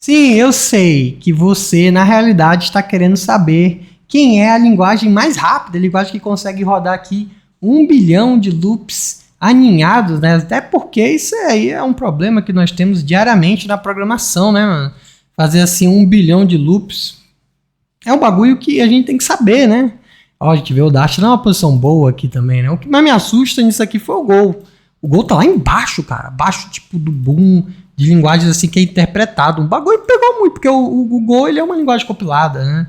Sim, eu sei que você, na realidade, está querendo saber quem é a linguagem mais rápida, a linguagem que consegue rodar aqui 1 bilhão de loops aninhados, né? Até porque isso aí é um problema que nós temos diariamente na programação, né, mano? Fazer assim 1 bilhão de loops é um bagulho que a gente tem que saber, né? Ó, a gente vê o Dash numa posição boa aqui também, né? O que mais me assusta nisso aqui foi o Go. O Go tá lá embaixo, cara. Abaixo, tipo, do boom, de linguagens assim que é interpretado. Um bagulho pegou muito, porque o Go ele é uma linguagem compilada, né?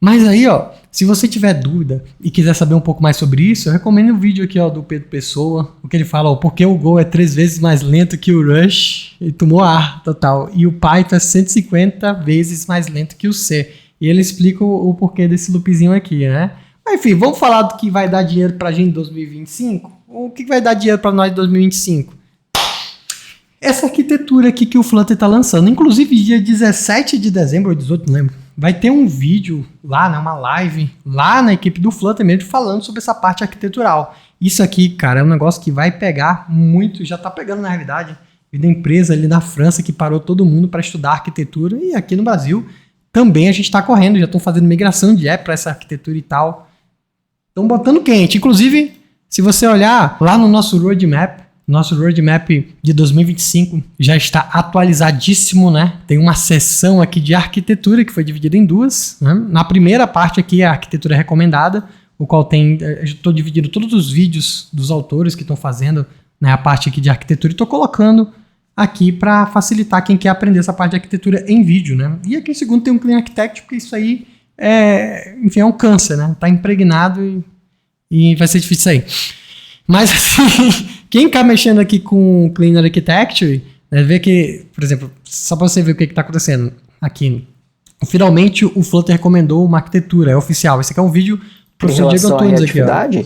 Mas aí, ó, se você tiver dúvida e quiser saber um pouco mais sobre isso, eu recomendo o vídeo aqui, ó, do Pedro Pessoa, o que ele fala, ó, porque o Go é 3 vezes mais lento que o Rush, ele tomou ar total, e o Python é 150 vezes mais lento que o C. E ele explica o porquê desse loopzinho aqui, né? Mas, enfim, vamos falar do que vai dar dinheiro pra gente em 2025? O que vai dar dinheiro pra nós em 2025? Essa arquitetura aqui que o Flutter tá lançando. Inclusive, dia 17 de dezembro, ou 18, não lembro, vai ter um vídeo lá, né, uma live, lá na equipe do Flutter mesmo, falando sobre essa parte arquitetural. Isso aqui, cara, é um negócio que vai pegar muito, já tá pegando na realidade. E da empresa ali na França que parou todo mundo para estudar arquitetura, e aqui no Brasil também a gente está correndo, já estão fazendo migração de app para essa arquitetura e tal. Estão botando quente. Inclusive, se você olhar lá no nosso roadmap de 2025 já está atualizadíssimo, né? Tem uma seção aqui de arquitetura que foi dividida em duas, né? Na primeira parte aqui é a arquitetura recomendada, o qual tem, eu estou dividindo todos os vídeos dos autores que estão fazendo, né, a parte aqui de arquitetura, e estou colocando aqui para facilitar quem quer aprender essa parte de arquitetura em vídeo, né? E aqui em segundo tem um Clean Architect, porque isso aí enfim, é um câncer, né? Tá impregnado e vai ser difícil sair. Mas assim, quem está mexendo aqui com Clean Architecture, né, vê que, por exemplo, só para você ver o que está acontecendo aqui, finalmente o Flutter recomendou uma arquitetura, é oficial. Esse aqui é um vídeo do professor Diego Antunes aqui, ó.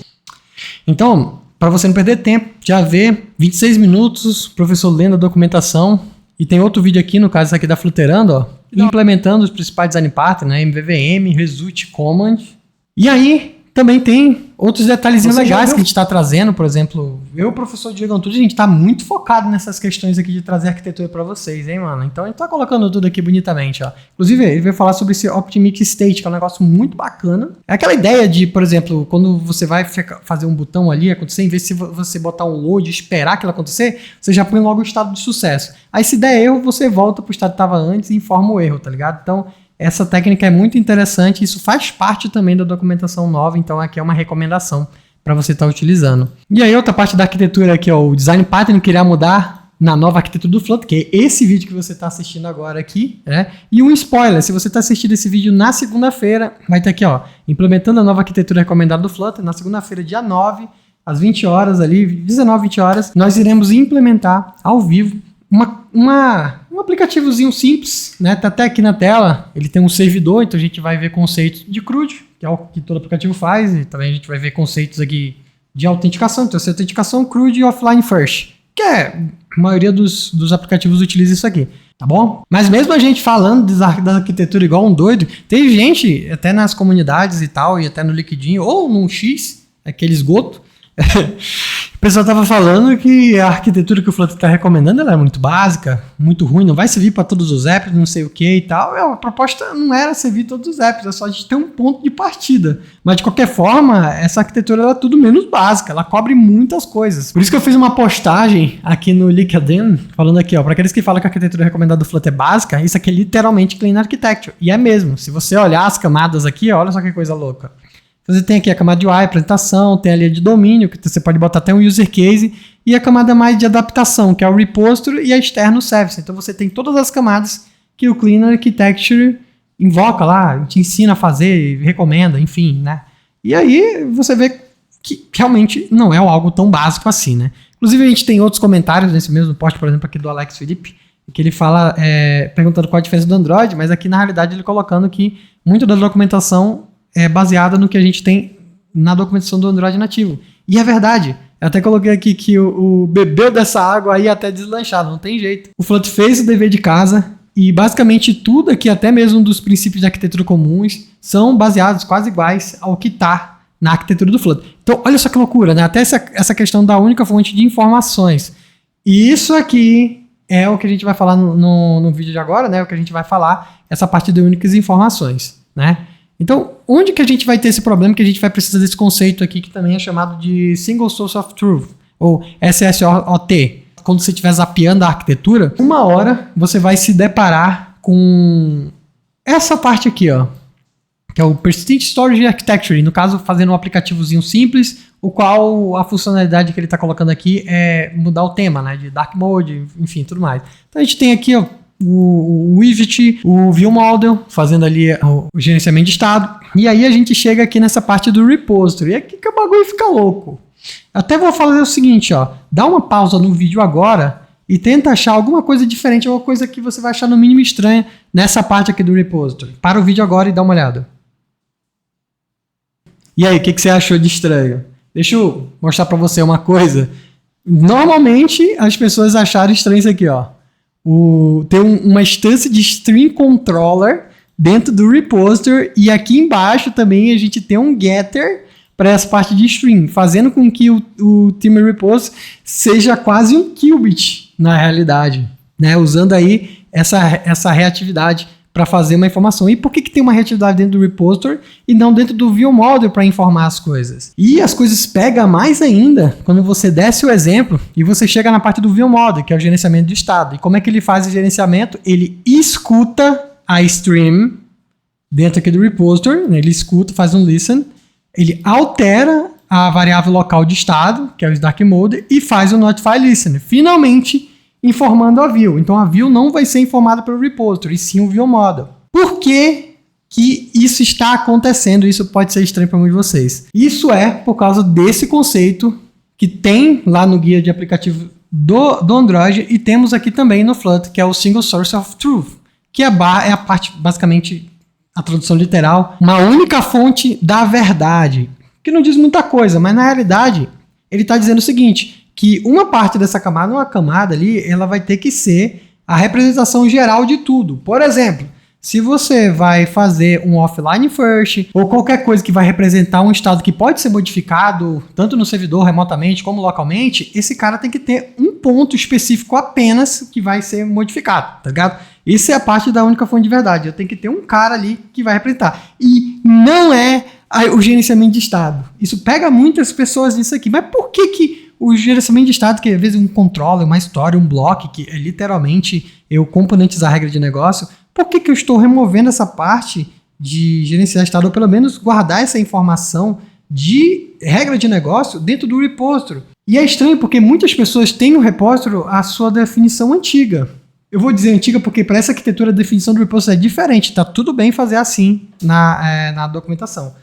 Então, para você não perder tempo, já vê 26 minutos, professor lendo a documentação, e tem outro vídeo aqui, no caso esse aqui da Flutterando, ó, implementando os principais design patterns, né, MVVM, Result, Command. E aí, também tem outros detalhezinhos legais que a gente está trazendo, por exemplo, eu e o professor Diego Antunes, a gente está muito focado nessas questões aqui de trazer arquitetura para vocês, hein, mano? Então a gente está colocando tudo aqui bonitamente, ó. Inclusive, ele veio falar sobre esse Optimic State, que é um negócio muito bacana. É aquela ideia de, por exemplo, quando você vai fazer um botão ali acontecer, em vez de você botar um load e esperar aquilo acontecer, você já põe logo o estado de sucesso. Aí se der erro, você volta pro estado que estava antes e informa o erro, tá ligado? Então, essa técnica é muito interessante, isso faz parte também da documentação nova, então aqui é uma recomendação para você estar utilizando. E aí outra parte da arquitetura aqui, ó, o Design Pattern que irá mudar na nova arquitetura do Flutter, que é esse vídeo que você está assistindo agora aqui, né? E um spoiler, se você está assistindo esse vídeo na segunda-feira, vai ter aqui, ó, implementando a nova arquitetura recomendada do Flutter, na segunda-feira, dia 9, às 20 horas ali, 19, 20 horas, nós iremos implementar ao vivo um aplicativozinho simples, né? Tá até aqui na tela, ele tem um servidor, então a gente vai ver conceitos de CRUD, que é o que todo aplicativo faz, e também a gente vai ver conceitos aqui de autenticação, então essa autenticação CRUD e offline first, que a maioria dos aplicativos utiliza isso aqui, tá bom? Mas mesmo a gente falando da arquitetura igual um doido, tem gente, até nas comunidades e tal, e até no LinkedIn, ou no X, aquele esgoto, o pessoal estava falando que a arquitetura que o Flutter está recomendando ela é muito básica, muito ruim, não vai servir para todos os apps, não sei o que e tal. A proposta não era servir todos os apps, é só a gente ter um ponto de partida. Mas de qualquer forma, essa arquitetura ela é tudo menos básica, ela cobre muitas coisas. Por isso que eu fiz uma postagem aqui no LinkedIn, falando aqui, ó, para aqueles que falam que a arquitetura recomendada do Flutter é básica, isso aqui é literalmente Clean Architecture. E é mesmo, se você olhar as camadas aqui, olha só que coisa louca. Você tem aqui a camada de UI, apresentação, tem a linha de domínio, que você pode botar até um user case, e a camada mais de adaptação, que é o repository e a externo service. Então você tem todas as camadas que o Clean Architecture invoca lá, te ensina a fazer, recomenda, enfim, né? E aí você vê que realmente não é algo tão básico assim, né? Inclusive a gente tem outros comentários nesse mesmo post, por exemplo, aqui do Alex Felipe, que ele fala, perguntando qual a diferença do Android, mas aqui na realidade ele colocando que muito da documentação é baseada no que a gente tem na documentação do Android nativo. E é verdade. Eu até coloquei aqui que o bebeu dessa água aí até deslanchado, não tem jeito. O Flutter fez o dever de casa e basicamente tudo aqui, até mesmo dos princípios de arquitetura comuns, são baseados quase iguais ao que está na arquitetura do Flutter. Então, olha só que loucura, né? Até essa questão da única fonte de informações. E isso aqui é o que a gente vai falar no vídeo de agora, né? O que a gente vai falar, essa parte de únicas informações, né? Então, onde que a gente vai ter esse problema que a gente vai precisar desse conceito aqui, que também é chamado de Single Source of Truth, ou SSOT. Quando você estiver zapeando a arquitetura, uma hora você vai se deparar com essa parte aqui, ó, que é o Persistent Storage Architecture, no caso fazendo um aplicativozinho simples, o qual a funcionalidade que ele está colocando aqui é mudar o tema, né, de Dark Mode, enfim, tudo mais. Então a gente tem aqui, ó, o widget, o view model, fazendo ali o gerenciamento de estado, e aí a gente chega aqui nessa parte do repository, e aqui que o bagulho fica louco. Até vou fazer o seguinte, ó, dá uma pausa no vídeo agora e tenta achar alguma coisa diferente, alguma coisa que você vai achar no mínimo estranha nessa parte aqui do repository. Para o vídeo agora e dá uma olhada. E aí, o que você achou de estranho? Deixa eu mostrar para você uma coisa. Normalmente, as pessoas acharam estranho isso aqui, ó. Tem uma instância de Stream Controller dentro do repository e aqui embaixo também a gente tem um getter para essa parte de stream, fazendo com que o Team Repos seja quase um qubit na realidade, né? Usando aí essa reatividade para fazer uma informação. E por que tem uma reatividade dentro do repository e não dentro do view model para informar as coisas? E as coisas pegam mais ainda quando você desce o exemplo e você chega na parte do view model, que é o gerenciamento de estado. E como é que ele faz o gerenciamento? Ele escuta a stream dentro aqui do repository, né? Ele escuta, faz um listen, ele altera a variável local de estado, que é o Dark Mode, e faz o Notify Listen, finalmente informando a view. Então a view não vai ser informada pelo repository, e sim o view model. Por que isso está acontecendo? Isso pode ser estranho para muitos de vocês. Isso é por causa desse conceito que tem lá no guia de aplicativo do Android e temos aqui também no Flutter, que é o Single Source of Truth, que é a parte, basicamente, a tradução literal, uma única fonte da verdade, que não diz muita coisa, mas na realidade ele está dizendo o seguinte, que uma parte dessa camada, uma camada ali, ela vai ter que ser a representação geral de tudo. Por exemplo, se você vai fazer um offline first, ou qualquer coisa que vai representar um estado que pode ser modificado, tanto no servidor, remotamente, como localmente, esse cara tem que ter um ponto específico apenas que vai ser modificado, tá ligado? Isso é a parte da única fonte de verdade. Eu tenho que ter um cara ali que vai representar. E não é o gerenciamento de estado. Isso pega muitas pessoas nisso aqui. Mas por que o gerenciamento de estado, que às vezes um controller, uma história, um bloco, que é literalmente eu componentizar a regra de negócio, por que eu estou removendo essa parte de gerenciar estado, ou pelo menos guardar essa informação de regra de negócio dentro do repository? E é estranho porque muitas pessoas têm no repository a sua definição antiga. Eu vou dizer antiga porque para essa arquitetura a definição do repository é diferente. Tá tudo bem fazer assim na documentação.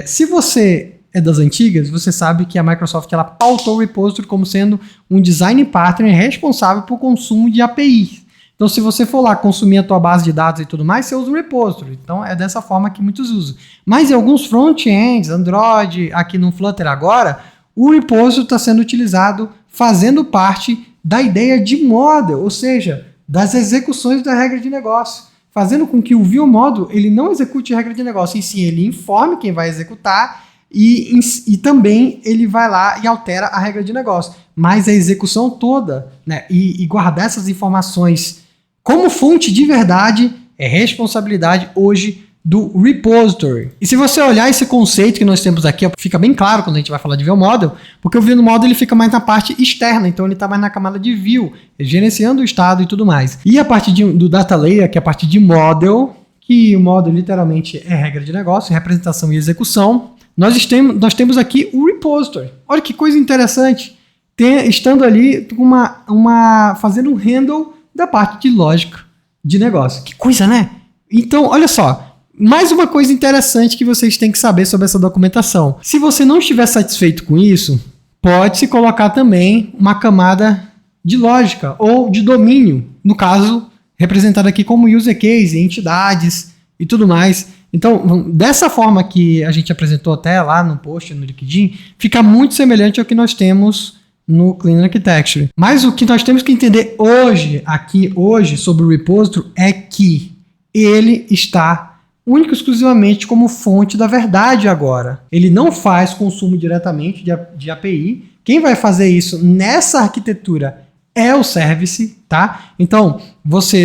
Se você é das antigas, você sabe que a Microsoft ela pautou o repository como sendo um design partner responsável por consumo de API. Então, se você for lá consumir a tua base de dados e tudo mais, você usa o repository. Então, é dessa forma que muitos usam. Mas em alguns front-ends, Android, aqui no Flutter agora, o repository está sendo utilizado fazendo parte da ideia de model, ou seja, das execuções da regra de negócio, fazendo com que o view model ele não execute a regra de negócio, e sim ele informe quem vai executar e também ele vai lá e altera a regra de negócio. Mas a execução toda, né, e guardar essas informações como fonte de verdade é responsabilidade hoje do repository. E se você olhar esse conceito que nós temos aqui, fica bem claro quando a gente vai falar de view model, porque o view model ele fica mais na parte externa, então ele está mais na camada de view, gerenciando o estado e tudo mais. E a parte do data layer, que é a parte de model, que o model literalmente é regra de negócio, representação e execução, nós temos aqui o repository. Olha que coisa interessante, estando ali fazendo um handle da parte de lógica de negócio. Que coisa, né? Então, olha só, mais uma coisa interessante que vocês têm que saber sobre essa documentação. Se você não estiver satisfeito com isso, pode-se colocar também uma camada de lógica ou de domínio, no caso, representado aqui como user case, entidades e tudo mais. Então, dessa forma que a gente apresentou até lá no post, no LinkedIn, fica muito semelhante ao que nós temos no Clean Architecture. Mas o que nós temos que entender hoje, sobre o repository é que ele está único e exclusivamente como fonte da verdade agora. Ele não faz consumo diretamente de API. Quem vai fazer isso nessa arquitetura é o service, tá? Então,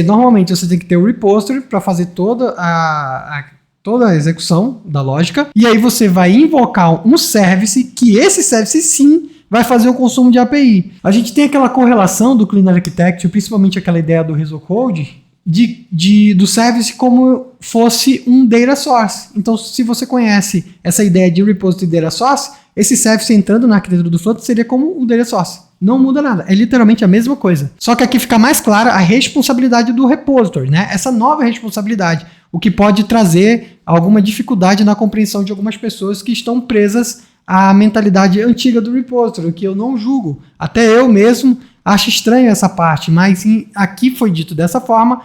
normalmente você tem que ter o repository para fazer toda a execução da lógica, e aí você vai invocar um service, que esse service sim vai fazer o consumo de API. A gente tem aquela correlação do Clean Architecture, principalmente aquela ideia do Result Code, do service como fosse um data source. Então, se você conhece essa ideia de repository data source, esse service entrando na arquitetura do Flutter seria como o data source. Não muda nada, é literalmente a mesma coisa. Só que aqui fica mais clara a responsabilidade do repository, né? Essa nova responsabilidade, o que pode trazer alguma dificuldade na compreensão de algumas pessoas que estão presas à mentalidade antiga do repository, o que eu não julgo. Até eu mesmo acho estranho essa parte, mas aqui foi dito dessa forma,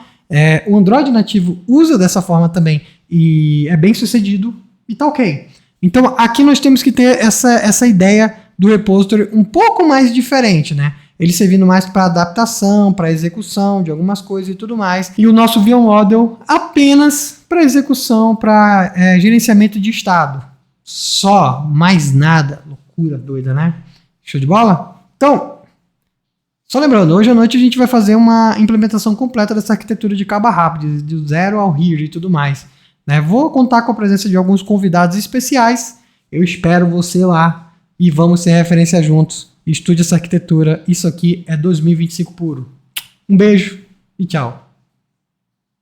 o Android nativo usa dessa forma também, e é bem sucedido, e tá ok. Então aqui nós temos que ter essa ideia do repository um pouco mais diferente, né? Ele servindo mais para adaptação, para execução de algumas coisas e tudo mais. E o nosso VM Model apenas para execução, para gerenciamento de estado. Só, mais nada. Loucura doida, né? Show de bola? Então, só lembrando, hoje à noite a gente vai fazer uma implementação completa dessa arquitetura de cabo rápido, do zero ao here e tudo mais. Né? Vou contar com a presença de alguns convidados especiais. Eu espero você lá. E vamos ser referência juntos. Estude essa arquitetura. Isso aqui é 2025 puro. Um beijo e tchau.